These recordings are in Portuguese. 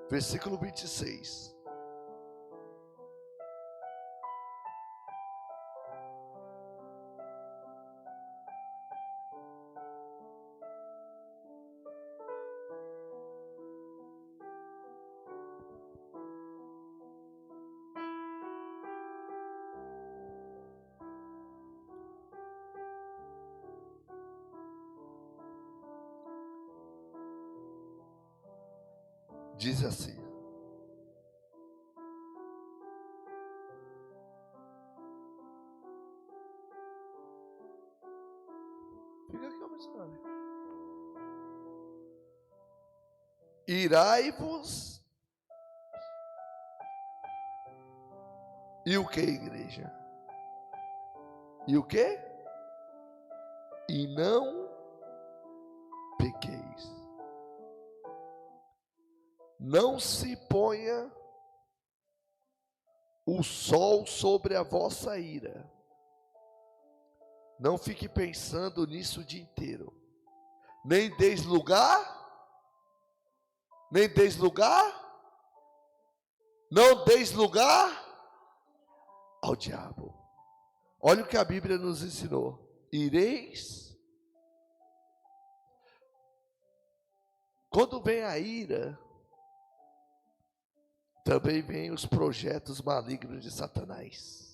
versículo 26. Diz assim: fica aqui, missionário. Irai-vos. E o que, igreja? E o que? E não pequeis. Não se ponha o sol sobre a vossa ira. Não fique pensando nisso o dia inteiro. Nem deis lugar. Nem deis lugar. Não deis lugar ao diabo. Olha o que a Bíblia nos ensinou. Ireis. Quando vem a ira, também vem os projetos malignos de Satanás.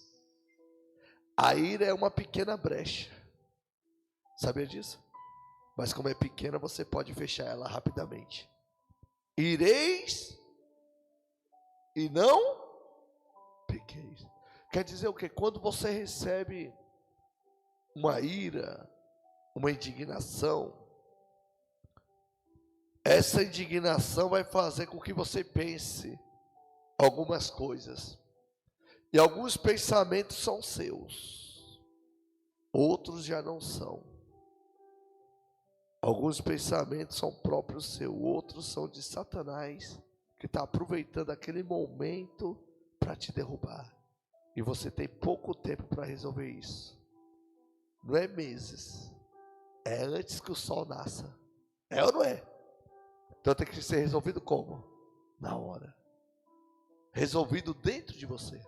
A ira é uma pequena brecha. Sabia disso? Mas como é pequena, você pode fechar ela rapidamente. Ireis e não pequeis. Quer dizer o quê? Quando você recebe uma ira, uma indignação, essa indignação vai fazer com que você pense algumas coisas. E alguns pensamentos são seus, outros já não são. Alguns pensamentos são próprios seus, outros são de Satanás, que está aproveitando aquele momento para te derrubar. E você tem pouco tempo para resolver isso. Não é meses, é antes que o sol nasça. É ou não é? Então tem que ser resolvido como? Na hora. Resolvido dentro de você.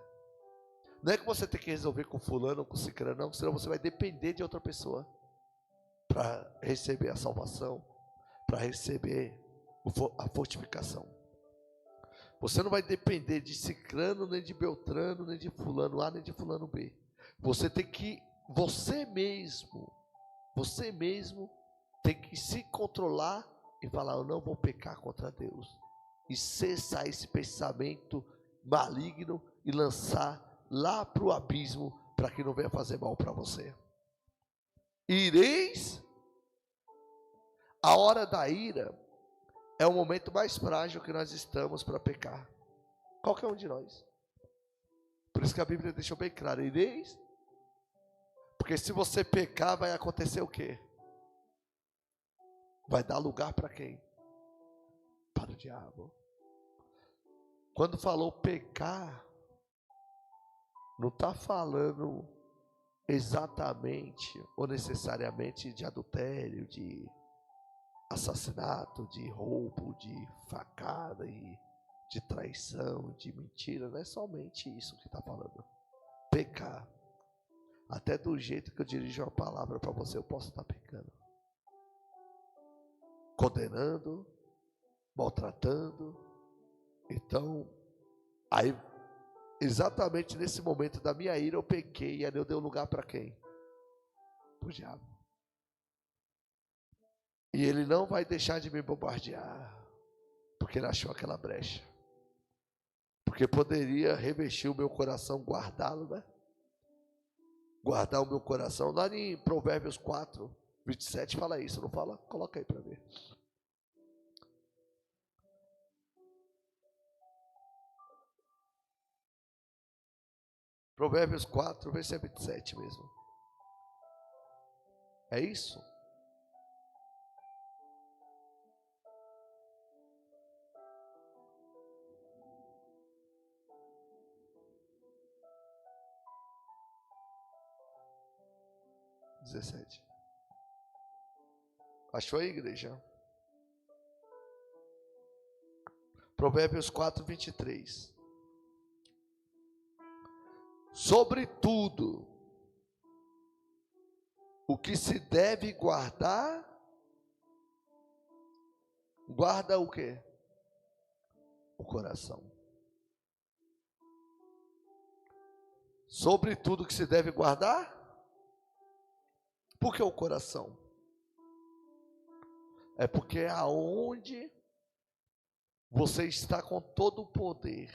Não é que você tem que resolver com fulano ou com ciclano, não, senão você vai depender de outra pessoa para receber a salvação, para receber a fortificação. Você não vai depender de ciclano, nem de beltrano, nem de fulano A, nem de fulano B. Você tem que, você mesmo tem que se controlar e falar: eu não vou pecar contra Deus. E cessar esse pensamento maligno e lançar lá para o abismo, para que não venha fazer mal para você. Ireis. A hora da ira é o momento mais frágil que nós estamos para pecar. Qualquer um de nós. Por isso que a Bíblia deixou bem claro: ireis. Porque se você pecar, vai acontecer o quê? Vai dar lugar para quem? Para o diabo. Quando falou pecar, não está falando exatamente ou necessariamente de adultério, de assassinato, de roubo, de facada e de traição, de mentira. Não é somente isso que está falando. Pecar. Até do jeito que eu dirijo a palavra para você, eu posso estar pecando. Condenando, maltratando. Então, aí, exatamente nesse momento da minha ira, eu pequei. E aí eu dei lugar para quem? Para o diabo. E ele não vai deixar de me bombardear, porque ele achou aquela brecha. Porque poderia revestir o meu coração, guardá-lo, né? Guardar o meu coração. Lá em Provérbios 4, 27 fala isso, não fala? Coloca aí para ver. Provérbios 4, versículo 27 mesmo. É isso? (17) Achou aí, igreja? Provérbios 4:23. Sobretudo, o que se deve guardar, guarda o quê? O coração. Sobretudo o que se deve guardar? Por que o coração? É porque é aonde você está com todo o poder.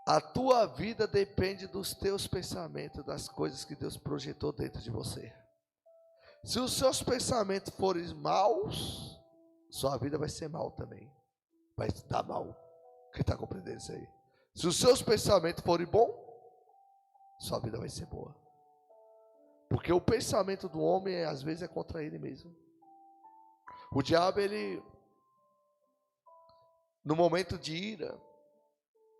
A tua vida depende dos teus pensamentos, das coisas que Deus projetou dentro de você. Se os seus pensamentos forem maus, sua vida vai ser mal também. Vai dar mal. Quem está compreendendo isso aí? Se os seus pensamentos forem bons, sua vida vai ser boa. Porque o pensamento do homem, às vezes, é contra ele mesmo. O diabo, ele, no momento de ira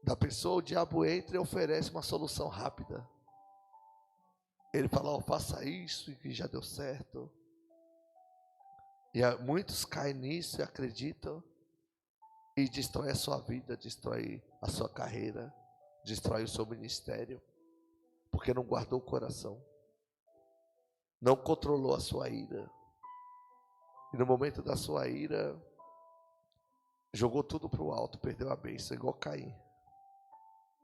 da pessoa, o diabo entra e oferece uma solução rápida. Ele fala, oh, faça isso, e que já deu certo. E muitos caem nisso e acreditam, e destrói a sua vida, destrói a sua carreira, destrói o seu ministério, porque não guardou o coração, não controlou a sua ira, e no momento da sua ira, jogou tudo para o alto, perdeu a bênção, igual Caim.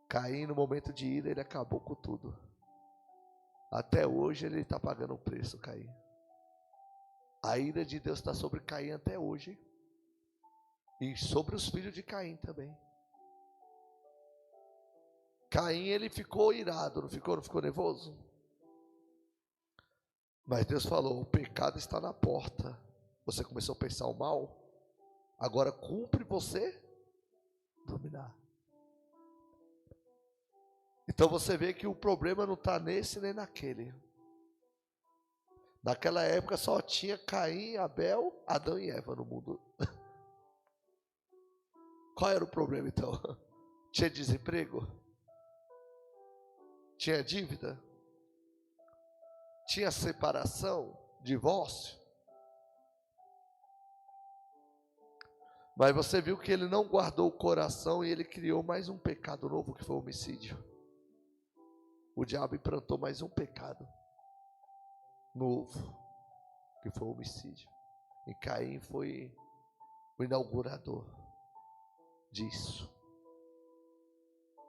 Caim, no momento de ira, ele acabou com tudo. Até hoje ele está pagando o preço, Caim. A ira de Deus está sobre Caim até hoje. E sobre os filhos de Caim também. Caim, ele ficou irado, não ficou nervoso? Mas Deus falou, o pecado está na porta. Você começou a pensar o mal, agora cumpre você dominar. Então você vê que o problema não está nesse nem naquele. Naquela época só tinha Caim, Abel, Adão e Eva no mundo. Qual era o problema então? Tinha desemprego? Tinha dívida? Tinha separação? Divórcio? Mas você viu que ele não guardou o coração e ele criou mais um pecado novo, que foi o homicídio. O diabo implantou mais um pecado novo, que foi o homicídio. E Caim foi o inaugurador disso.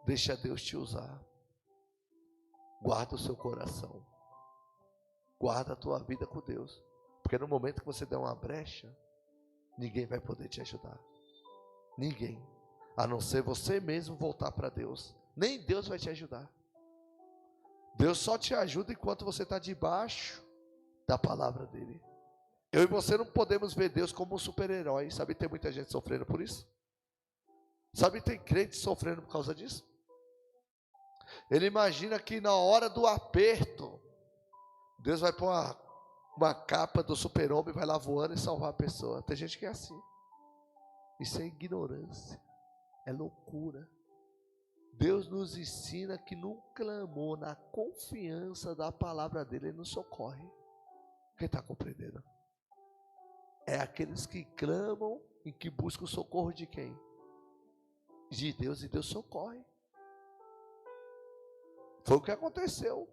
Deixa Deus te usar. Guarda o seu coração. Guarda a tua vida com Deus. Porque no momento que você der uma brecha, ninguém vai poder te ajudar. Ninguém. A não ser você mesmo voltar para Deus. Nem Deus vai te ajudar. Deus só te ajuda enquanto você está debaixo da palavra dele. Eu e você não podemos ver Deus como um super-herói. Sabe, tem muita gente sofrendo por isso? Sabe, tem crente sofrendo por causa disso? Ele imagina que na hora do aperto, Deus vai pôr uma capa do super-homem, vai lá voando e salvar a pessoa. Tem gente que é assim. Isso é ignorância, é loucura. Deus nos ensina que no clamor, na confiança da palavra dele, ele nos socorre. Quem está compreendendo? É aqueles que clamam e que buscam o socorro de quem? De Deus, e Deus socorre. Foi o que aconteceu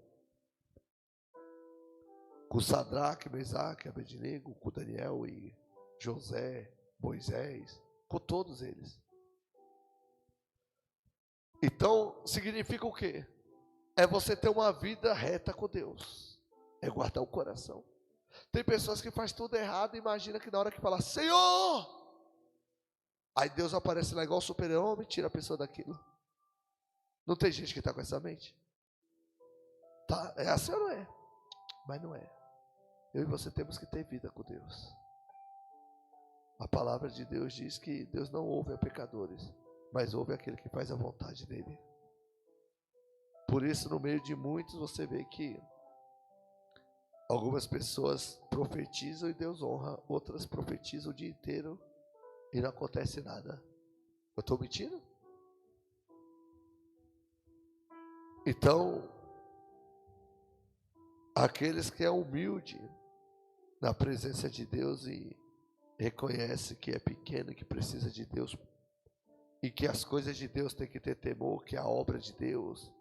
com Sadraque, Mesaque, Abednego, com Daniel e José, Moisés, com todos eles. Então, significa o quê? É você ter uma vida reta com Deus. É guardar o coração. Tem pessoas que fazem tudo errado e imagina que na hora que fala, Senhor! Aí Deus aparece lá igual super-homem e tira a pessoa daquilo. Não tem gente que está com essa mente? Tá, é assim ou não é? Mas não é. Eu e você temos que ter vida com Deus. A palavra de Deus diz que Deus não ouve a pecadores, mas ouve aquele que faz a vontade dele. Por isso, no meio de muitos, você vê que algumas pessoas profetizam e Deus honra, outras profetizam o dia inteiro e não acontece nada. Eu estou mentindo? Então, aqueles que é humilde na presença de Deus e reconhece que é pequeno e que precisa de Deus e que as coisas de Deus têm que ter temor, que a obra de Deus,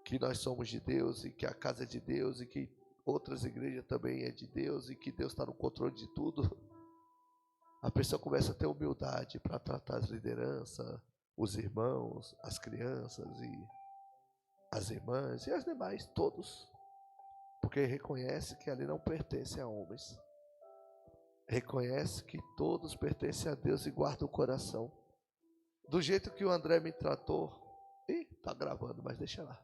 que nós somos de Deus, e que a casa é de Deus, e que outras igrejas também é de Deus, e que Deus está no controle de tudo, a pessoa começa a ter humildade para tratar as lideranças, os irmãos, as crianças e as irmãs e as demais, todos, porque reconhece que ali não pertence a homens, reconhece que todos pertencem a Deus e guarda o coração. Do jeito que o André me tratou, tá gravando, mas deixa lá.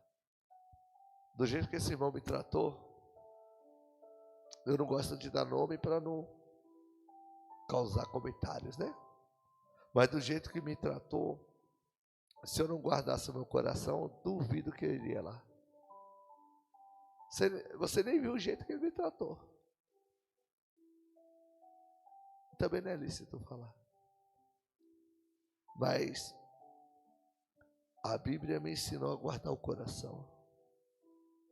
Do jeito que esse irmão me tratou, eu não gosto de dar nome para não causar comentários, né? Mas do jeito que me tratou, se eu não guardasse o meu coração, eu duvido que eu iria lá. Você nem viu o jeito que ele me tratou. Também não é lícito falar. Mas a Bíblia me ensinou a guardar o coração.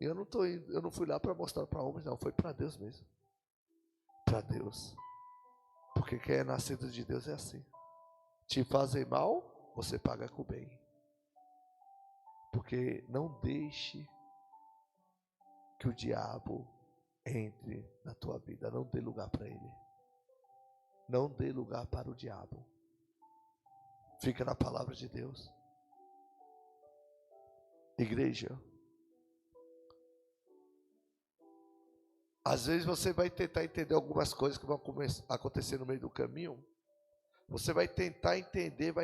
E eu não fui lá para mostrar para homens, não, foi para Deus mesmo. Para Deus. Porque quem é nascido de Deus é assim. Te fazem mal, você paga com o bem. Porque não deixe que o diabo entre na tua vida. Não dê lugar para ele. Não dê lugar para o diabo. Fica na palavra de Deus. Igreja, às vezes você vai tentar entender algumas coisas que vão acontecer no meio do caminho. Você vai tentar entender,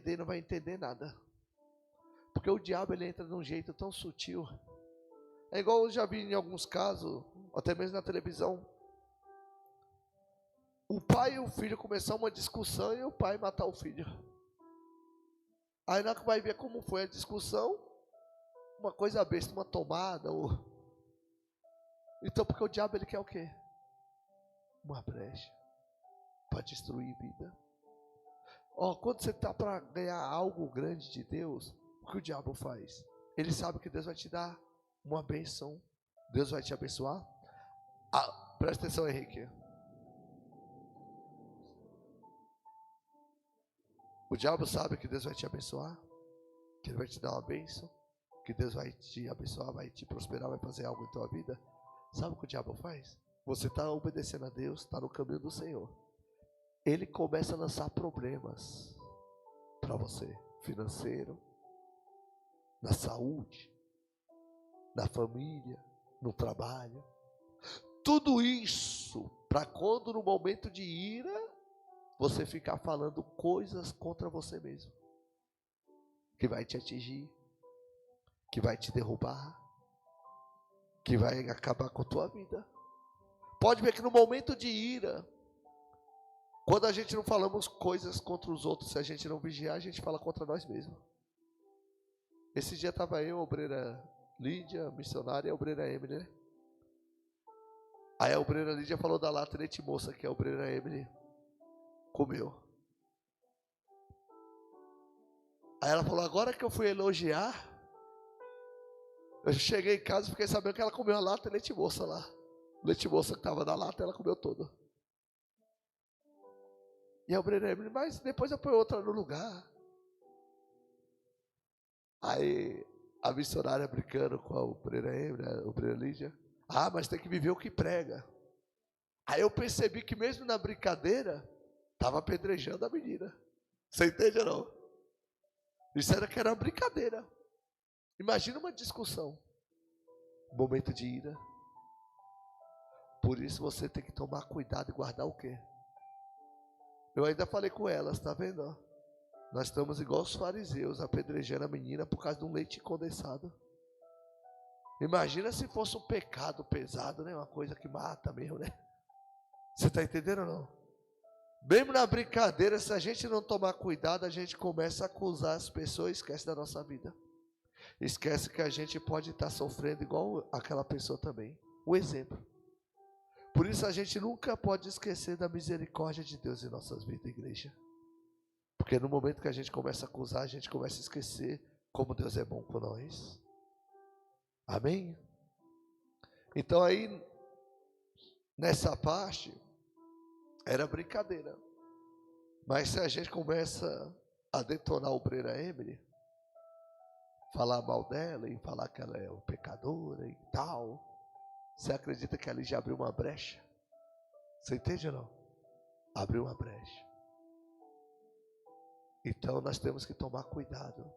e não vai entender nada. Porque o diabo ele entra de um jeito tão sutil. É igual eu já vi em alguns casos, até mesmo na televisão. O pai e o filho começar uma discussão e o pai matar o filho. Aí na hora que vai ver como foi a discussão, uma coisa besta, uma tomada. Então porque o diabo ele quer o quê? Uma brecha para destruir vida. Quando você está para ganhar algo grande de Deus, o que o diabo faz? Ele sabe que Deus vai te dar uma bênção. Deus vai te abençoar. Presta atenção, Henrique. O diabo sabe que Deus vai te abençoar, que Ele vai te dar uma bênção, que Deus vai te abençoar, vai te prosperar, vai fazer algo em tua vida. Sabe o que o diabo faz? Você está obedecendo a Deus, está no caminho do Senhor. Ele começa a lançar problemas para você, financeiro, na saúde, na família, no trabalho. Tudo isso para quando no momento de ira você ficar falando coisas contra você mesmo, que vai te atingir, que vai te derrubar, que vai acabar com a tua vida. Pode ver que no momento de ira, quando a gente não falamos coisas contra os outros, se a gente não vigiar, a gente fala contra nós mesmos. Esse dia estava eu, a obreira Lídia, missionária, e a obreira Emily, né? Aí a obreira Lídia falou da lata de moça que a obreira Emily comeu. Aí ela falou, agora que eu fui elogiar, eu cheguei em casa e fiquei sabendo que ela comeu a lata de leite moça lá. O leite moça que estava na lata, ela comeu todo. E a obreira Emily, mas depois eu ponho outra no lugar. Aí a missionária brincando com a obreira Emily, a obreira Lídia, mas tem que viver o que prega. Aí eu percebi que mesmo na brincadeira, estava apedrejando a menina. Você entende ou não? Disseram que era uma brincadeira. Imagina uma discussão. Momento de ira. Por isso você tem que tomar cuidado e guardar o quê? Eu ainda falei com elas, tá vendo? Nós estamos igual os fariseus, apedrejando a menina por causa de um leite condensado. Imagina se fosse um pecado pesado, né? Uma coisa que mata mesmo, né? Você está entendendo ou não? Mesmo na brincadeira, se a gente não tomar cuidado, a gente começa a acusar as pessoas e esquece da nossa vida. Esquece que a gente pode estar sofrendo igual aquela pessoa também. Um exemplo. Por isso a gente nunca pode esquecer da misericórdia de Deus em nossas vidas, igreja. Porque no momento que a gente começa a acusar, a gente começa a esquecer como Deus é bom com nós. Amém? Então aí, nessa parte, era brincadeira. Mas se a gente começa a detonar a obreira Emily, falar mal dela e falar que ela é uma pecadora e tal, você acredita que ali já abriu uma brecha? Você entende ou não? Abriu uma brecha. Então nós temos que tomar cuidado,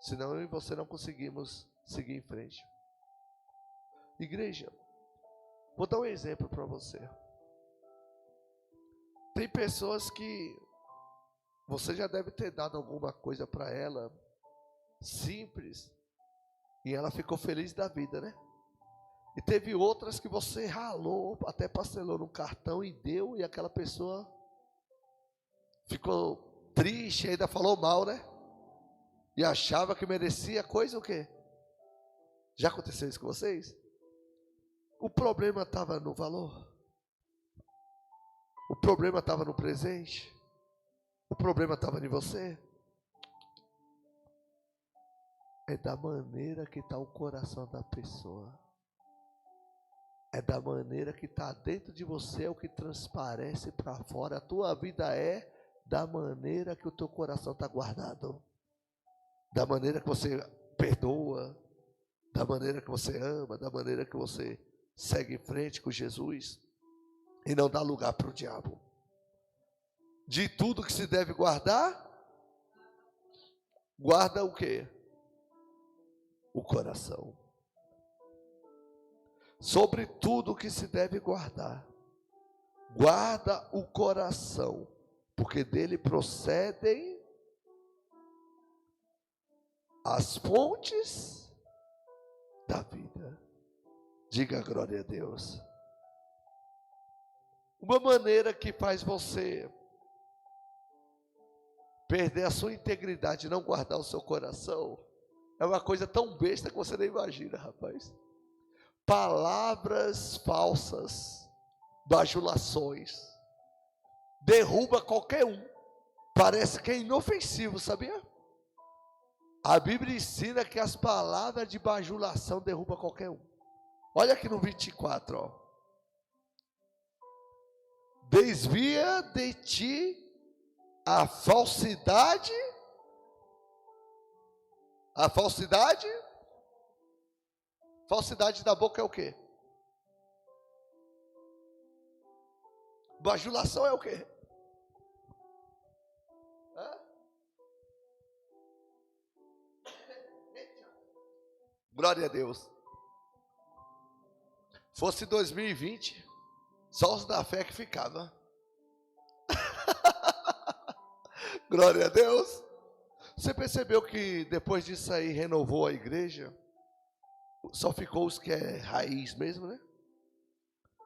senão eu e você não conseguimos seguir em frente. Igreja, vou dar um exemplo para você. Tem pessoas que você já deve ter dado alguma coisa para ela, simples, e ela ficou feliz da vida, né? E teve outras que você ralou, até parcelou no cartão e deu, e aquela pessoa ficou triste, ainda falou mal, né? E achava que merecia coisa o quê? Já aconteceu isso com vocês? O problema estava no valor? O problema estava no presente? O problema estava em você? É da maneira que está o coração da pessoa. É da maneira que está dentro de você, é o que transparece para fora. A tua vida é da maneira que o teu coração está guardado. Da maneira que você perdoa, da maneira que você ama, da maneira que você segue em frente com Jesus e não dá lugar para o diabo. De tudo que se deve guardar, guarda o quê? O coração. Sobre tudo que se deve guardar, guarda o coração, porque dele procedem as fontes da vida. Diga glória a Deus. Uma maneira que faz você perder a sua integridade e não guardar o seu coração é uma coisa tão besta que você nem imagina, rapaz. Palavras falsas, bajulações, derruba qualquer um. Parece que é inofensivo, sabia? A Bíblia ensina que as palavras de bajulação derrubam qualquer um. Olha aqui no 24, ó. Desvia de ti a falsidade. A falsidade? Falsidade da boca é o quê? Bajulação é o quê? Glória a Deus. Fosse 2020, só os da fé que ficava. Glória a Deus. Você percebeu que depois disso aí renovou a igreja? Só ficou os que é raiz mesmo, né?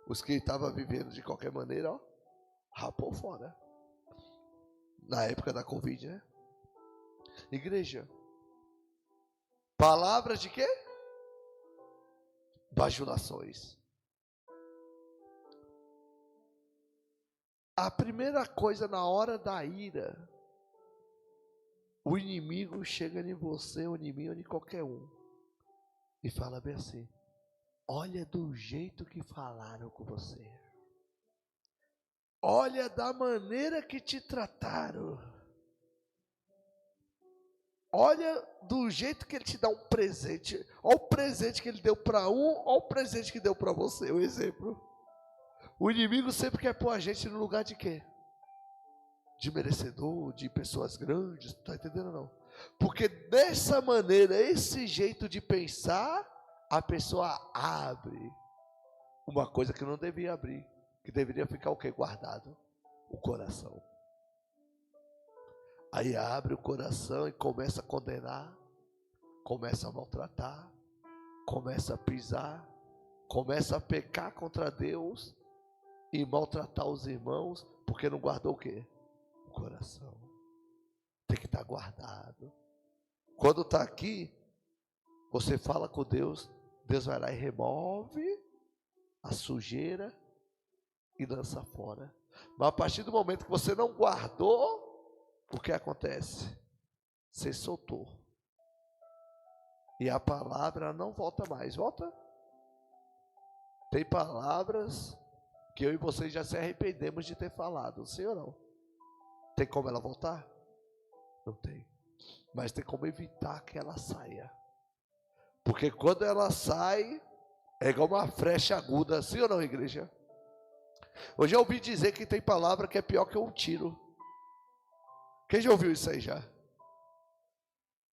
Os que estavam vivendo de qualquer maneira, ó, rapou fora. Na época da Covid, né? Igreja. Palavras de quê? Bajulações. A primeira coisa na hora da ira, o inimigo chega em você, ou em mim, ou em qualquer um, e fala bem assim: olha do jeito que falaram com você. Olha da maneira que te trataram. Olha do jeito que ele te dá um presente. Olha o presente que ele deu para um, olha o presente que deu para você. Um exemplo. O inimigo sempre quer pôr a gente no lugar de quê? De merecedor, de pessoas grandes, está entendendo ou não? Porque dessa maneira, esse jeito de pensar, a pessoa abre uma coisa que não devia abrir, que deveria ficar o quê? Guardado, o coração. Aí abre o coração e começa a condenar, começa a maltratar, começa a pisar, começa a pecar contra Deus e maltratar os irmãos, porque não guardou o quê? O coração. Tem que estar guardado. Quando está aqui, você fala com Deus, Deus vai lá e remove a sujeira e lança fora. Mas a partir do momento que você não guardou, o que acontece? Você soltou. E a palavra não volta mais. Volta? Tem palavras que eu e vocês já se arrependemos de ter falado. Sim ou não? Tem como ela voltar? Não tem. Mas tem como evitar que ela saia. Porque quando ela sai, é igual uma flecha aguda, sim ou não, igreja? Eu já ouvi dizer que tem palavra que é pior que um tiro. Quem já ouviu isso aí já?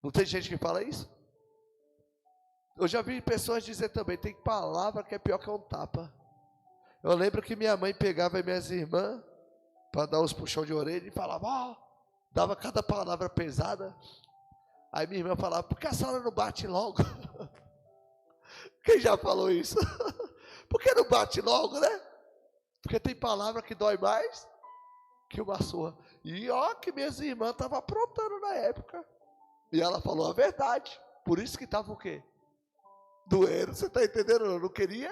Não tem gente que fala isso? Eu já vi pessoas dizer também, tem palavra que é pior que um tapa. Eu lembro que minha mãe pegava minhas irmãs para dar uns puxão de orelha e falava, dava cada palavra pesada. Aí minha irmã falava, por que a senhora não bate logo? Quem já falou isso? Por que não bate logo, né? Porque tem palavra que dói mais que uma surra. E que minhas irmãs estavam aprontando na época. E ela falou a verdade. Por isso que estava o quê? Doendo, você está entendendo? Eu não queria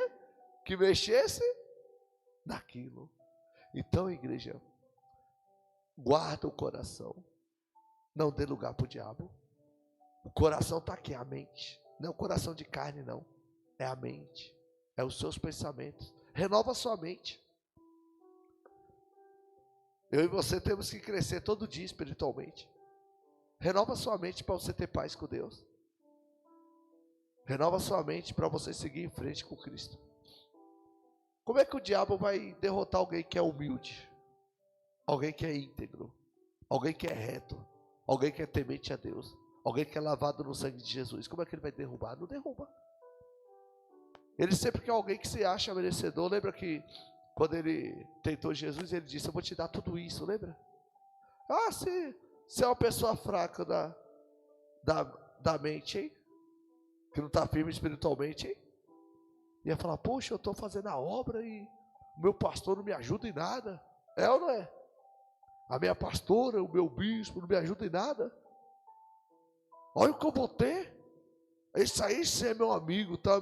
que mexesse naquilo. Então, igreja, guarda o coração. Não dê lugar para o diabo. O coração está aqui, a mente. Não é o coração de carne, não. É a mente. É os seus pensamentos. Renova a sua mente. Eu e você temos que crescer todo dia espiritualmente. Renova a sua mente para você ter paz com Deus. Renova a sua mente para você seguir em frente com Cristo. Como é que o diabo vai derrotar alguém que é humilde? Alguém que é íntegro? Alguém que é reto? Alguém que é temente a Deus? Alguém que é lavado no sangue de Jesus? Como é que ele vai derrubar? Não derruba. Ele sempre quer alguém que se acha merecedor. Lembra que quando ele tentou Jesus, ele disse, eu vou te dar tudo isso, lembra? Se é uma pessoa fraca da mente, hein? Que não está firme espiritualmente, hein? Ia falar, poxa, eu estou fazendo a obra e o meu pastor não me ajuda em nada. É ou não é? A minha pastora, o meu bispo não me ajuda em nada. Olha o que eu vou ter. Esse aí, é meu amigo, tá?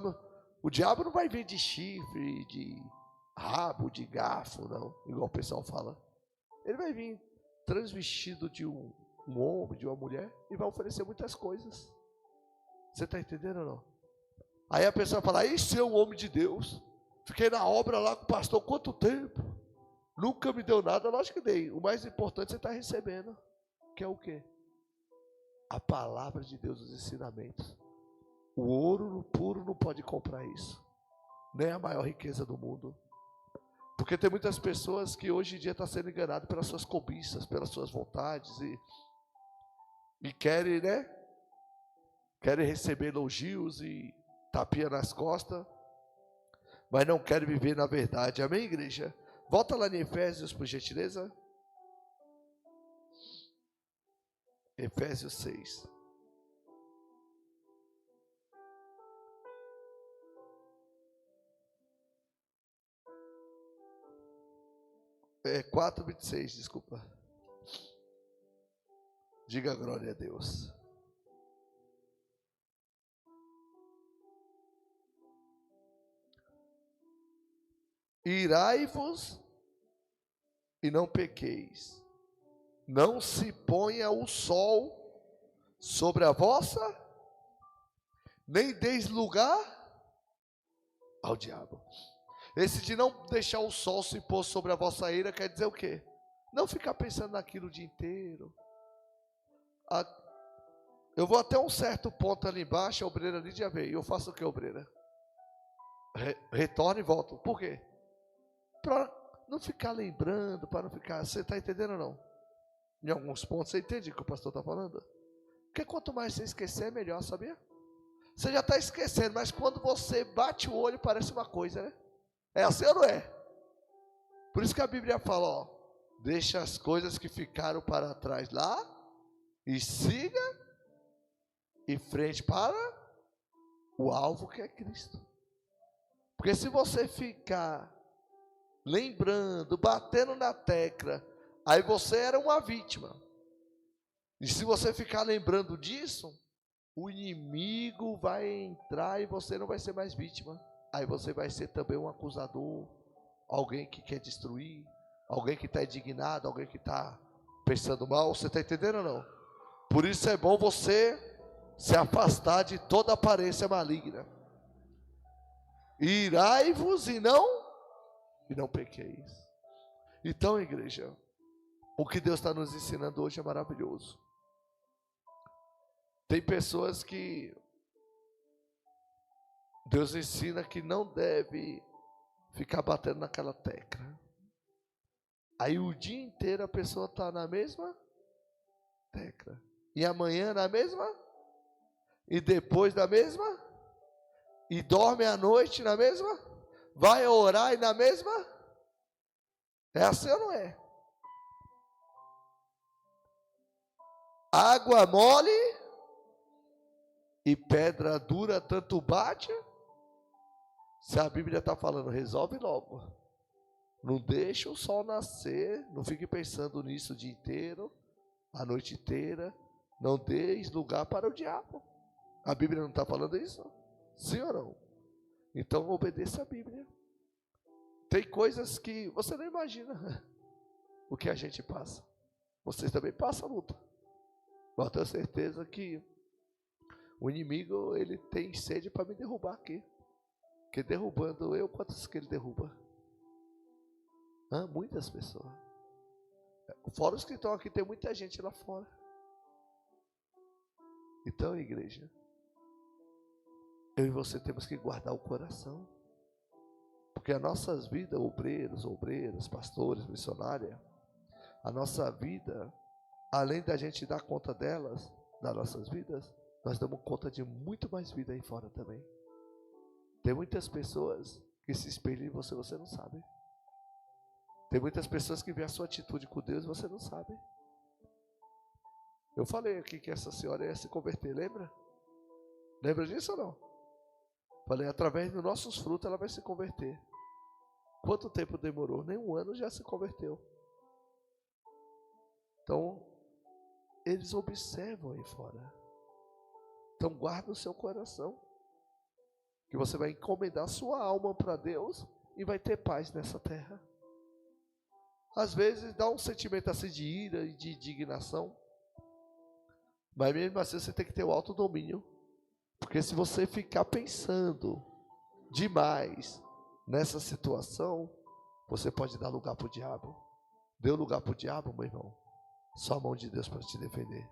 O diabo não vai vir de chifre, de rabo, de garfo, não. Igual o pessoal fala. Ele vai vir transvestido de um homem, de uma mulher, e vai oferecer muitas coisas. Você está entendendo ou não? Aí a pessoa fala, esse é um homem de Deus. Fiquei na obra lá com o pastor quanto tempo? Nunca me deu nada, lógico que dei. O mais importante você está recebendo. Que é o quê? A palavra de Deus, os ensinamentos. O ouro puro não pode comprar isso. Nem a maior riqueza do mundo. Porque tem muitas pessoas que hoje em dia estão sendo enganadas pelas suas cobiças, pelas suas vontades e querem, né? Querem receber elogios e tapinha nas costas, mas não querem viver na verdade. Amém, igreja? Volta lá em Efésios, por gentileza. Efésios 6. É 4:26, desculpa. Diga glória a Deus. Irai-vos e não pequeis. Não se ponha o sol sobre a vossa, nem deis lugar ao diabo. Esse de não deixar o sol se pôr sobre a vossa ira quer dizer o quê? Não ficar pensando naquilo o dia inteiro. Eu vou até um certo ponto ali embaixo, a obreira ali já veio. Eu faço o que, obreira? Retorno e volto. Por quê? Para não ficar lembrando, para não ficar... Você está entendendo ou não? Em alguns pontos, você entende o que o pastor está falando? Porque quanto mais você esquecer, melhor, sabia? Você já está esquecendo, mas quando você bate o olho, parece uma coisa, né? É assim ou não é? Por isso que a Bíblia fala, deixa as coisas que ficaram para trás lá e siga em frente para o alvo que é Cristo. Porque se você ficar lembrando, batendo na tecla, aí você era uma vítima. E se você ficar lembrando disso, o inimigo vai entrar e você não vai ser mais vítima. Aí você vai ser também um acusador, alguém que quer destruir, alguém que está indignado, alguém que está pensando mal. Você está entendendo ou não? Por isso é bom você se afastar de toda aparência maligna. Irai-vos e não pequeis. Então, igreja, o que Deus está nos ensinando hoje é maravilhoso. Tem pessoas que Deus ensina que não deve ficar batendo naquela tecla. Aí o dia inteiro a pessoa está na mesma tecla. E amanhã na mesma? E depois da mesma? E dorme à noite na mesma? Vai orar e na mesma? É assim ou não é? Água mole e pedra dura tanto bate. Se a Bíblia está falando, resolve logo. Não deixa o sol nascer, não fique pensando nisso o dia inteiro, a noite inteira. Não deis lugar para o diabo. A Bíblia não está falando isso? Sim ou não? Então obedeça a Bíblia. Tem coisas que você não imagina o que a gente passa. Vocês também passam luta. Mas eu tenho certeza que o inimigo, ele tem sede para me derrubar aqui. Porque derrubando eu, quantos que ele derruba? Muitas pessoas. Fora os que estão aqui, tem muita gente lá fora. Então, igreja, eu e você temos que guardar o coração. Porque as nossas vidas, obreiros, obreiras, pastores, missionárias, a nossa vida, além da gente dar conta delas, das nossas vidas, nós damos conta de muito mais vida aí fora também. Tem muitas pessoas que se espelham em você, você não sabe. Tem muitas pessoas que veem a sua atitude com Deus e você não sabe. Eu falei aqui que essa senhora ia se converter, lembra? Lembra disso ou não? Falei, através dos nossos frutos ela vai se converter. Quanto tempo demorou? Nem um ano já se converteu. Então, eles observam aí fora. Então, guarda o seu coração. Que você vai encomendar sua alma para Deus e vai ter paz nessa terra. Às vezes dá um sentimento assim de ira e de indignação. Mas mesmo assim você tem que ter o autodomínio. Porque se você ficar pensando demais nessa situação, você pode dar lugar para o diabo. Deu lugar para o diabo, meu irmão? Só a mão de Deus para te defender.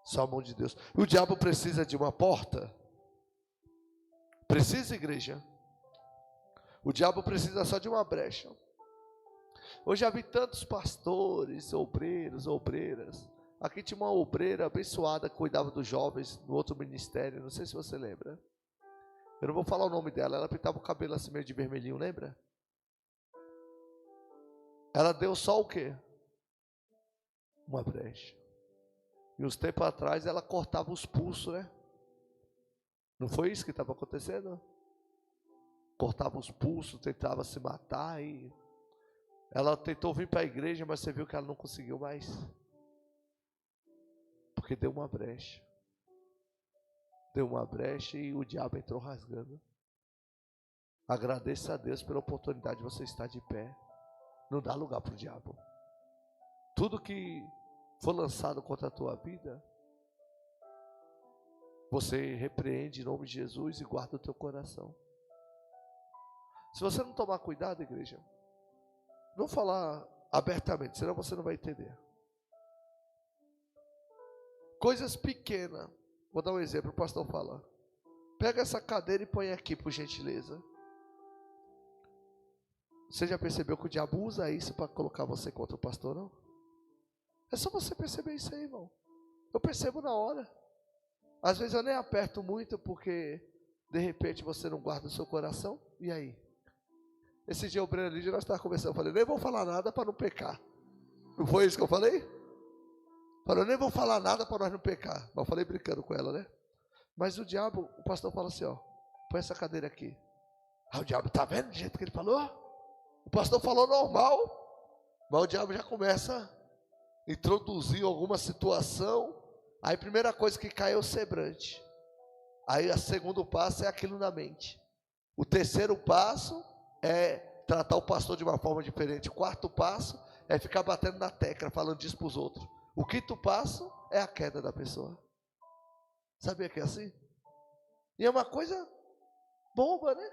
Só a mão de Deus. E o diabo precisa de uma porta? Precisa, igreja? O diabo precisa só de uma brecha. Eu já vi tantos pastores, obreiros, obreiras. Aqui tinha uma obreira abençoada que cuidava dos jovens no outro ministério, não sei se você lembra. Eu não vou falar o nome dela, ela pintava o cabelo assim meio de vermelhinho, lembra? Ela deu só o quê? Uma brecha. E uns tempos atrás ela cortava os pulsos, né? Não foi isso que estava acontecendo? Cortava os pulsos, tentava se matar e... Ela tentou vir para a igreja, mas você viu que ela não conseguiu mais. Porque deu uma brecha. Deu uma brecha e o diabo entrou rasgando. Agradeça a Deus pela oportunidade de você estar de pé. Não dá lugar para o diabo. Tudo que for lançado contra a tua vida, você repreende em nome de Jesus e guarda o teu coração. Se você não tomar cuidado, igreja, não falar abertamente, senão você não vai entender. Coisas pequenas. Vou dar um exemplo, o pastor fala. Pega essa cadeira e põe aqui, por gentileza. Você já percebeu que o diabo usa isso para colocar você contra o pastor, não? É só você perceber isso aí, irmão. Eu percebo na hora. Às vezes eu nem aperto muito, porque de repente você não guarda o seu coração. E aí? Esse dia o Breno Lídia, nós estávamos conversando, eu falei, nem vou falar nada para não pecar. Não foi isso que eu falei? Falei, eu nem vou falar nada para nós não pecar. Mas eu falei brincando com ela, né? Mas o diabo, o pastor fala assim, ó, põe essa cadeira aqui. O diabo, tá vendo do jeito que ele falou? O pastor falou normal, mas o diabo já começa a introduzir alguma situação. Aí a primeira coisa que cai é o semblante. Aí o segundo passo é aquilo na mente. O terceiro passo é tratar o pastor de uma forma diferente. O quarto passo é ficar batendo na tecla, falando disso para os outros. O quinto passo é a queda da pessoa. Sabia que é assim? E é uma coisa boba, né?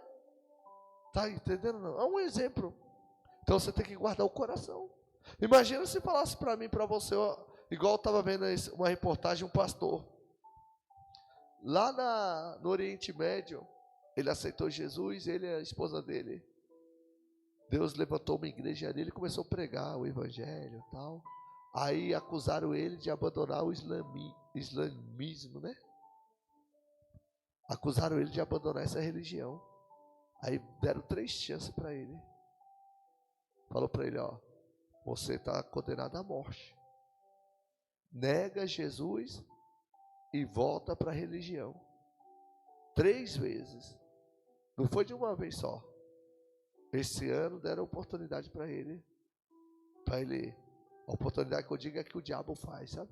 Tá entendendo? Não? É um exemplo. Então você tem que guardar o coração. Imagina se falasse para mim, para você, ó, igual eu estava vendo uma reportagem, um pastor. Lá no Oriente Médio, ele aceitou Jesus, ele e a esposa dele. Deus levantou uma igreja ali, ele começou a pregar o evangelho e tal. Aí acusaram ele de abandonar o islamismo, né? Acusaram ele de abandonar essa religião. Aí deram 3 chances para ele. Falou para ele, ó, você está condenado à morte. Nega Jesus e volta para a religião. 3 vezes. Não foi de uma vez só. Esse ano deram oportunidade para ele. A oportunidade que eu digo é que o diabo faz, sabe?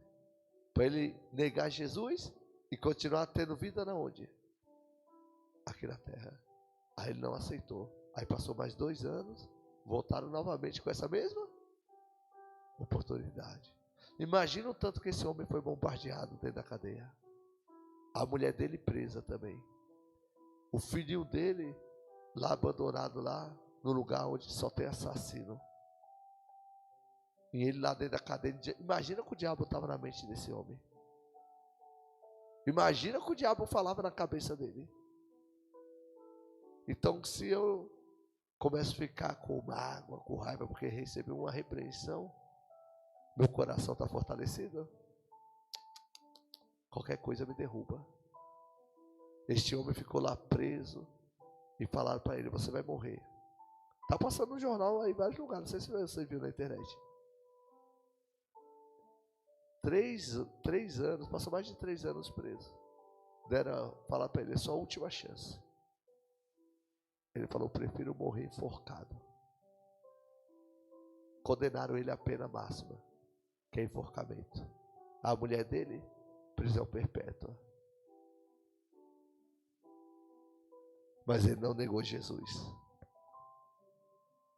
Para ele negar Jesus e continuar tendo vida na onde? Aqui na terra. Aí ele não aceitou. Aí passou mais 2 anos, voltaram novamente com essa mesma oportunidade. Imagina o tanto que esse homem foi bombardeado dentro da cadeia. A mulher dele presa também. O filhinho dele lá abandonado lá, no lugar onde só tem assassino. E ele lá dentro da cadeia. Imagina que o diabo estava na mente desse homem. Imagina que o diabo falava na cabeça dele. Então, se eu começo a ficar com mágoa, com raiva, porque recebi uma repreensão, meu coração está fortalecido, qualquer coisa me derruba. Este homem ficou lá preso e falaram para ele, você vai morrer. Está passando no jornal aí em vários lugares, não sei se você viu na internet. 3 anos, passou mais de 3 anos preso. Falaram para ele, é só a última chance. Ele falou, prefiro morrer enforcado. Condenaram ele à pena máxima, que é enforcamento. A mulher dele, prisão perpétua. Mas ele não negou Jesus.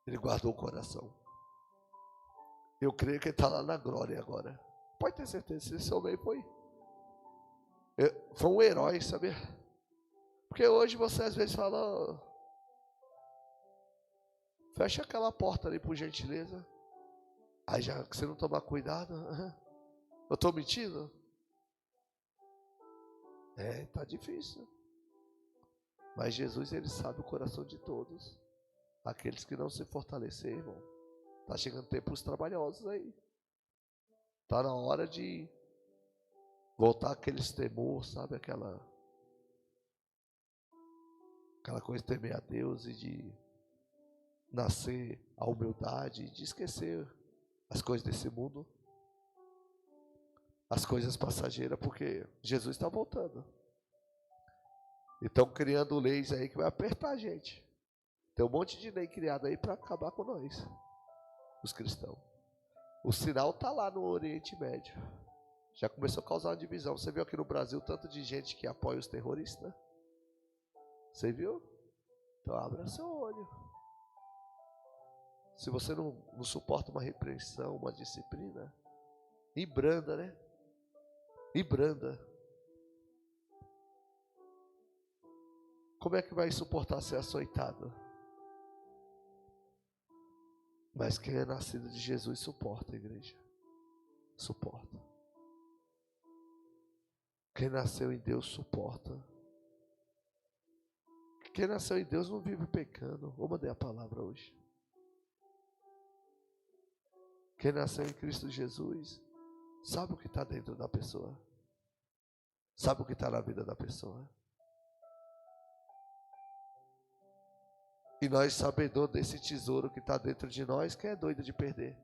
Ele guardou o coração. Eu creio que ele está lá na glória agora. Pode ter certeza, esse homem foi um herói, sabe? Porque hoje você às vezes fala, fecha aquela porta ali por gentileza. Aí já que você não tomar cuidado, eu estou mentindo? Tá difícil. Mas Jesus, ele sabe o coração de todos. Aqueles que não se fortalecer, irmão. Está chegando tempos trabalhosos aí. Está na hora de voltar aqueles temores, sabe? Aquela coisa de temer a Deus e de nascer a humildade, de esquecer as coisas desse mundo, as coisas passageiras, porque Jesus está voltando. E estão criando leis aí que vai apertar a gente. Tem um monte de lei criada aí para acabar com nós, os cristãos. O sinal está lá no Oriente Médio. Já começou a causar uma divisão. Você viu aqui no Brasil tanto de gente que apoia os terroristas? Você viu? Então abra seu olho. Se você não suporta uma repreensão, uma disciplina, e branda, né? E branda. Como é que vai suportar ser açoitado? Mas quem é nascido de Jesus suporta, igreja. Suporta. Quem nasceu em Deus suporta. Quem nasceu em Deus não vive pecando. Vou mandar a palavra hoje. Quem nasceu em Cristo Jesus sabe o que está dentro da pessoa. Sabe o que está na vida da pessoa. E nós, sabedor desse tesouro que está dentro de nós, quem é doido de perder?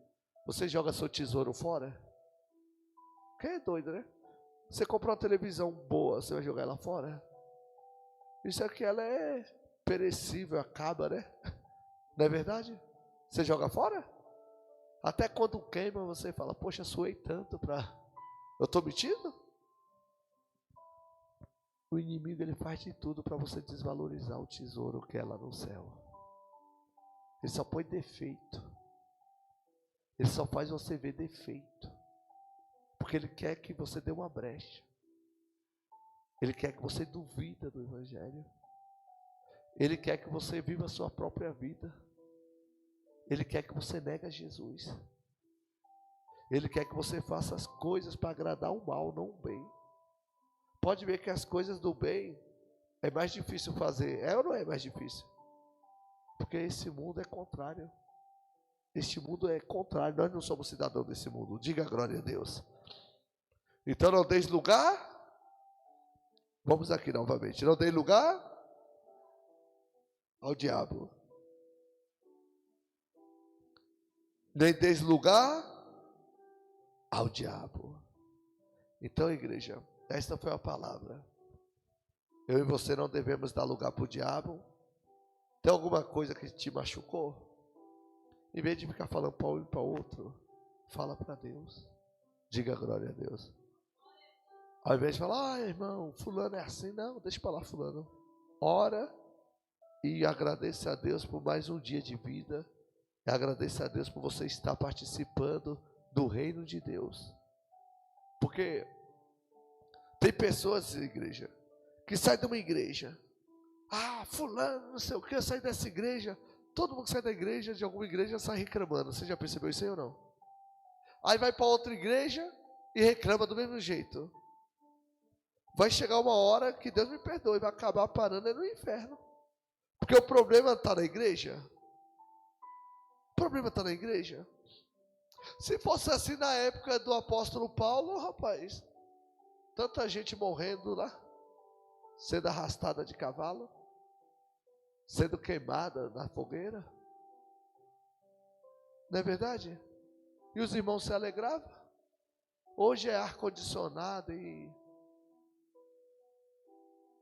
Você joga seu tesouro fora? Quem é doido, né? Você comprou uma televisão boa, você vai jogar ela fora? Isso aqui, ela é perecível, acaba, né? Não é verdade? Você joga fora? Até quando queima, você fala, poxa, suei tanto para... Eu estou mentindo? O inimigo, ele faz de tudo para você desvalorizar o tesouro que é lá no céu. Ele só põe defeito. Ele só faz você ver defeito. Porque ele quer que você dê uma brecha. Ele quer que você duvida do Evangelho. Ele quer que você viva a sua própria vida. Ele quer que você negue a Jesus. Ele quer que você faça as coisas para agradar o mal, não o bem. pode ver que as coisas do bem é mais difícil fazer. É ou não é mais difícil? Porque esse mundo é contrário. Este mundo é contrário. Nós não somos cidadãos desse mundo. Diga glória a Deus. Então não deis lugar. Vamos aqui novamente. Não deis lugar ao diabo. Nem deis lugar ao diabo. Então, igreja, esta foi a palavra. Eu e você não devemos dar lugar para o diabo. Tem alguma coisa que te machucou? Em vez de ficar falando para um e para outro, fala para Deus. Diga glória a Deus. Ao invés de falar, irmão, fulano é assim. Não, deixa para lá fulano. Ora e agradeça a Deus por mais um dia de vida. E agradeça a Deus por você estar participando do reino de Deus. Porque tem pessoas, igreja, que saem de uma igreja. Fulano, não sei o que, sai dessa igreja. Todo mundo que sai da igreja, de alguma igreja, sai reclamando. Você já percebeu isso aí ou não? Aí vai para outra igreja e reclama do mesmo jeito. Vai chegar uma hora que Deus me perdoe, vai acabar parando no inferno. Porque o problema está na igreja. O problema está na igreja. Se fosse assim na época do apóstolo Paulo, rapaz, tanta gente morrendo lá, sendo arrastada de cavalo, sendo queimada na fogueira. Não é verdade? E os irmãos se alegravam. Hoje é ar-condicionado e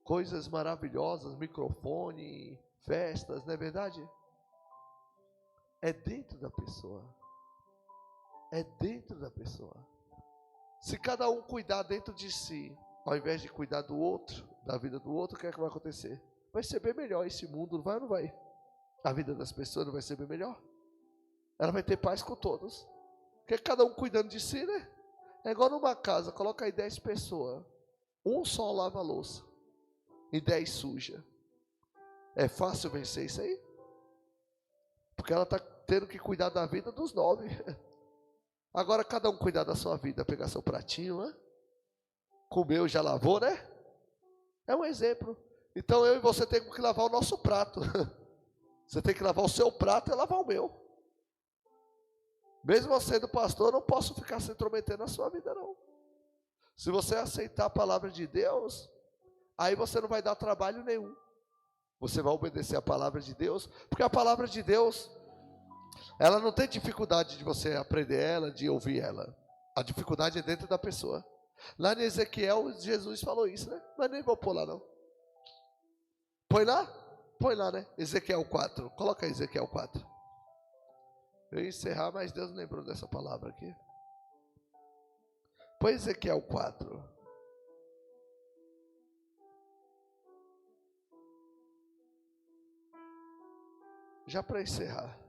coisas maravilhosas, microfone, festas, não é verdade? É dentro da pessoa. É dentro da pessoa. Se cada um cuidar dentro de si, ao invés de cuidar do outro, da vida do outro, o que é que vai acontecer? Vai ser bem melhor esse mundo, não vai ou não vai? A vida das pessoas não vai ser bem melhor? Ela vai ter paz com todos. Porque cada um cuidando de si, né? É igual numa casa, coloca aí 10 pessoas. Um só lava a louça e 10 suja. É fácil vencer isso aí? Porque ela está tendo que cuidar da vida dos 9. Agora cada um cuidar da sua vida, pegar seu pratinho, né? Comeu, já lavou, né? É um exemplo. Então eu e você temos que lavar o nosso prato. Você tem que lavar o seu prato e lavar o meu. Mesmo eu sendo pastor, eu não posso ficar se intrometendo na sua vida, não. Se você aceitar a palavra de Deus, aí você não vai dar trabalho nenhum. Você vai obedecer a palavra de Deus, porque a palavra de Deus, ela não tem dificuldade de você aprender ela, de ouvir ela. A dificuldade é dentro da pessoa. Lá em Ezequiel, Jesus falou isso, né? Mas nem vou pôr lá, não. Põe lá? Põe lá, né? Ezequiel 4. Coloca aí Ezequiel 4. Eu ia encerrar, mas Deus lembrou dessa palavra aqui. Põe Ezequiel 4. Já para encerrar.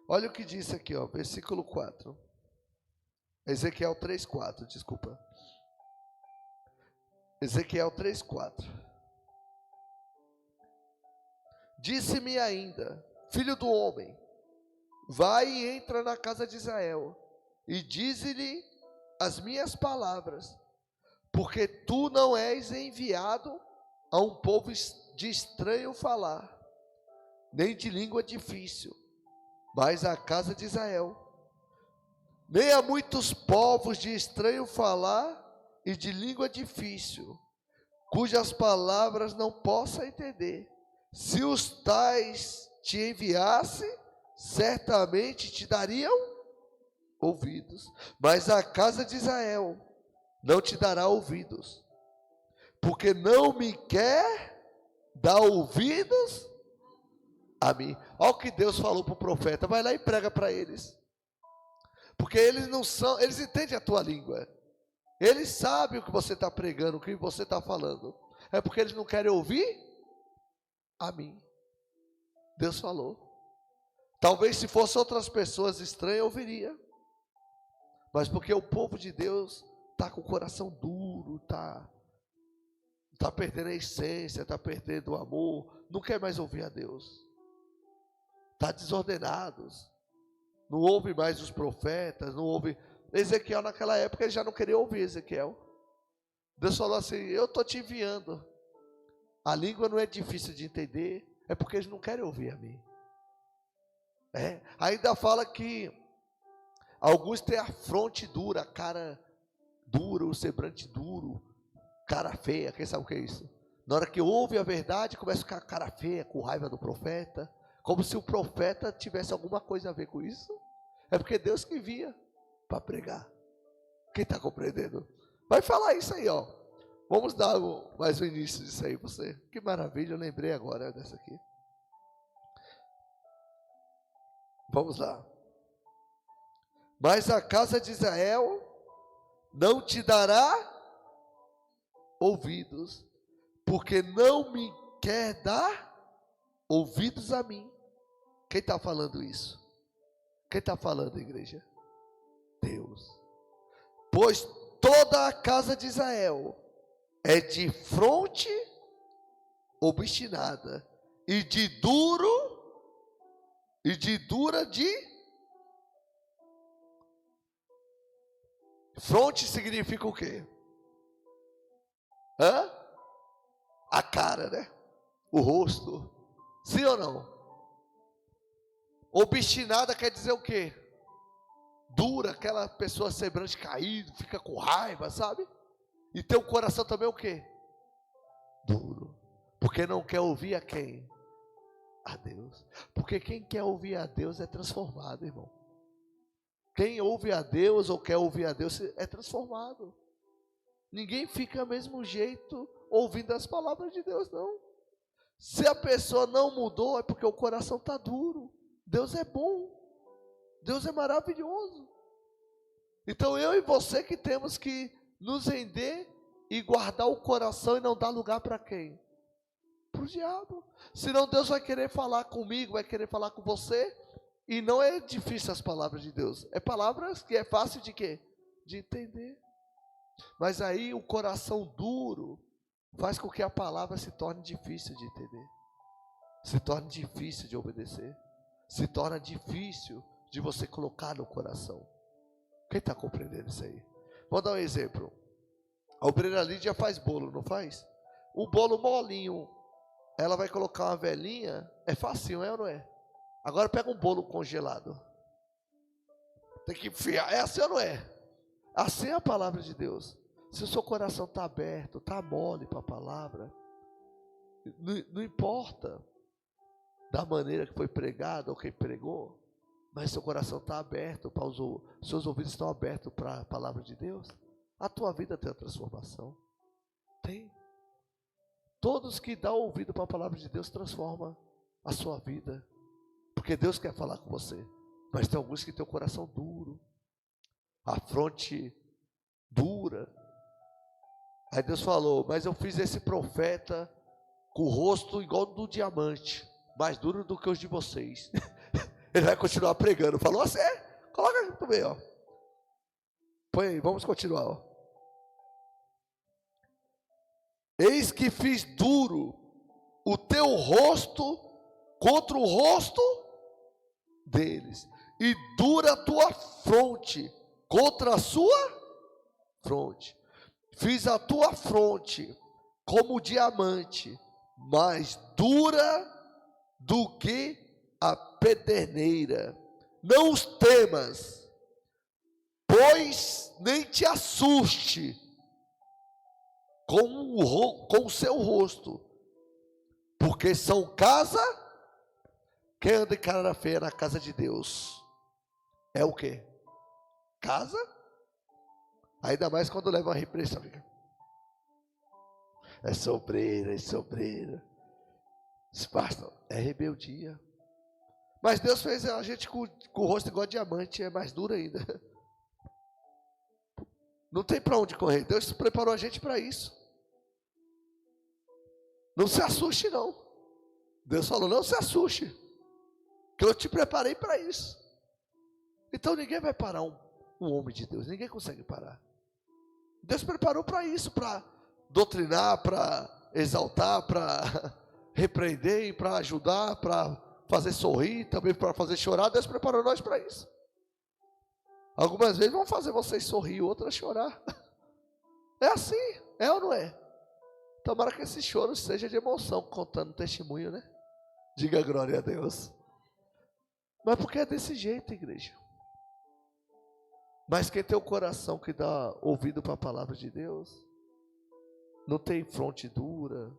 Olha o que diz aqui, ó, versículo 4. Ezequiel 3:4, desculpa. Ezequiel 3:4. Disse-me ainda, filho do homem, vai e entra na casa de Israel, e dize-lhe as minhas palavras, porque tu não és enviado a um povo de estranho falar, nem de língua difícil, mas à casa de Israel. Nem a muitos povos de estranho falar e de língua difícil, cujas palavras não possa entender. Se os tais te enviasse, certamente te dariam ouvidos, mas a casa de Israel não te dará ouvidos, porque não me quer dar ouvidos a mim. Olha o que Deus falou para o profeta, vai lá e prega para eles, porque eles não são, eles entendem a tua língua, eles sabem o que você está pregando, o que você está falando, é porque eles não querem ouvir a mim. Deus falou. Talvez se fossem outras pessoas estranhas, eu ouviria, mas porque o povo de Deus está com o coração duro, está perdendo a essência, está perdendo o amor, não quer mais ouvir a Deus, está desordenados, não ouve mais os profetas, não ouve. Ezequiel naquela época ele já não queria ouvir Ezequiel. Deus falou assim: eu estou te enviando. A língua não é difícil de entender, é porque eles não querem ouvir a mim. Ainda fala que alguns têm a fronte dura, a cara dura, o semblante duro, cara feia. Quem sabe o que é isso? Na hora que ouve a verdade, começa a ficar cara feia, com raiva do profeta, como se o profeta tivesse alguma coisa a ver com isso. É porque Deus que envia para pregar. Quem está compreendendo? Vai falar isso aí, ó. Vamos dar mais um início disso aí, você. Que maravilha, eu lembrei agora dessa aqui. Vamos lá. Mas a casa de Israel não te dará ouvidos, porque não me quer dar ouvidos a mim. Quem está falando isso? Quem está falando, igreja? Deus. Pois toda a casa de Israel é de fronte obstinada e de dura de fronte. Significa o quê? A cara, né? O rosto. Sim ou não? Obstinada quer dizer o quê? Dura, aquela pessoa semblante caído, fica com raiva, sabe? E tem o coração também o quê? Duro. Porque não quer ouvir a quem? A Deus. Porque quem quer ouvir a Deus é transformado, irmão. Quem ouve a Deus ou quer ouvir a Deus é transformado. Ninguém fica do mesmo jeito ouvindo as palavras de Deus, não. Se a pessoa não mudou, é porque o coração está duro. Deus é bom. Deus é maravilhoso. Então eu e você que temos que nos render e guardar o coração e não dar lugar para quem? Para o diabo. Senão Deus vai querer falar comigo, vai querer falar com você. E não é difícil as palavras de Deus. É palavras que é fácil de quê? De entender. Mas aí o coração duro faz com que a palavra se torne difícil de entender. Se torne difícil de obedecer. Se torna difícil de você colocar no coração. Quem está compreendendo isso aí? Vou dar um exemplo. A obreira Lídia faz bolo, não faz? O bolo molinho, ela vai colocar uma velinha, é facinho, é ou não é? Agora pega um bolo congelado. Tem que enfiar, é assim ou não é? Assim é a palavra de Deus. Se o seu coração está aberto, está mole para a palavra, não importa da maneira que foi pregado ou quem pregou, mas seu coração está aberto, seus ouvidos estão abertos para a palavra de Deus, a tua vida tem uma transformação. Tem. Todos que dão ouvido para a palavra de Deus transformam a sua vida, porque Deus quer falar com você. Mas tem alguns que têm o coração duro, a fronte dura. Aí Deus falou: mas eu fiz esse profeta com o rosto igual do diamante, mais duro do que os de vocês. Ele vai continuar pregando. Falou assim, coloca aqui também, ó. Põe aí, vamos continuar, ó. Eis que fiz duro o teu rosto contra o rosto deles, e dura a tua fronte contra a sua fronte. Fiz a tua fronte como diamante, mais dura do que a pederneira. Não os temas, pois nem te assuste com o seu rosto, porque são casa. Quem anda de cara feia na casa de Deus é o quê? Casa. Ainda mais quando leva uma repressão. É sobreira, é sobreira. Pastor, é rebeldia. Mas Deus fez a gente com o rosto igual diamante, é mais duro ainda. Não tem para onde correr. Deus preparou a gente para isso. Não se assuste não. Deus falou, não se assuste, que eu te preparei para isso. Então ninguém vai parar um o homem de Deus. Ninguém consegue parar. Deus preparou para isso, para doutrinar, para exaltar, para repreender e para ajudar, para fazer sorrir, também para fazer chorar. Deus preparou nós para isso. Algumas vezes vão fazer vocês sorrir, outras chorar. É assim, é ou não é? Tomara que esse choro seja de emoção, contando testemunho, né? Diga glória a Deus. Mas porque é desse jeito, igreja. Mas quem tem o coração que dá ouvido para a palavra de Deus, não tem fronte dura,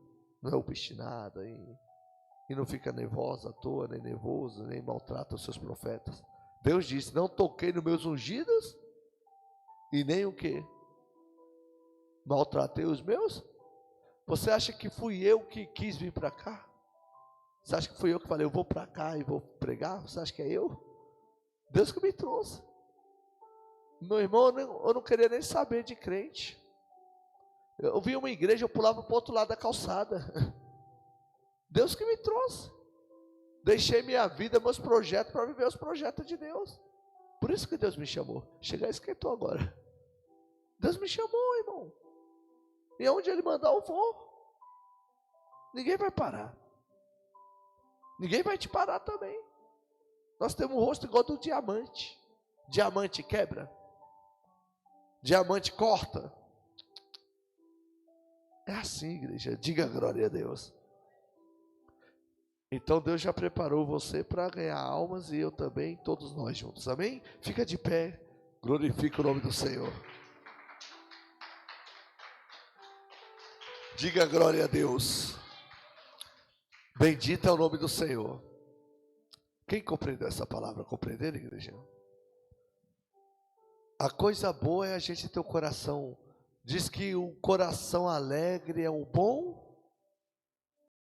não é obstinada e não fica nervosa à toa, nem nervoso, nem maltrata os seus profetas. Deus disse: não toquei nos meus ungidos e nem o que? Maltratei os meus? Você acha que fui eu que quis vir para cá? Você acha que fui eu que falei, eu vou para cá e vou pregar? Você acha que é eu? Deus que me trouxe. Meu irmão, eu não queria nem saber de crente. Eu vi uma igreja, eu pulava para o outro lado da calçada. Deus que me trouxe. Deixei minha vida, meus projetos, para viver os projetos de Deus. Por isso que Deus me chamou. Chegar esquentou agora. Deus me chamou, irmão. E aonde Ele mandar eu vou. Ninguém vai parar. Ninguém vai te parar também. Nós temos um rosto igual do diamante. Diamante quebra. Diamante corta. É assim, igreja. Diga glória a Deus. Então Deus já preparou você para ganhar almas e eu também, todos nós juntos. Amém? Fica de pé. Glorifica o nome do Senhor. Diga glória a Deus. Bendito é o nome do Senhor. Quem compreendeu essa palavra? Compreenderam, igreja? A coisa boa é a gente ter o coração. Diz que o coração alegre é um bom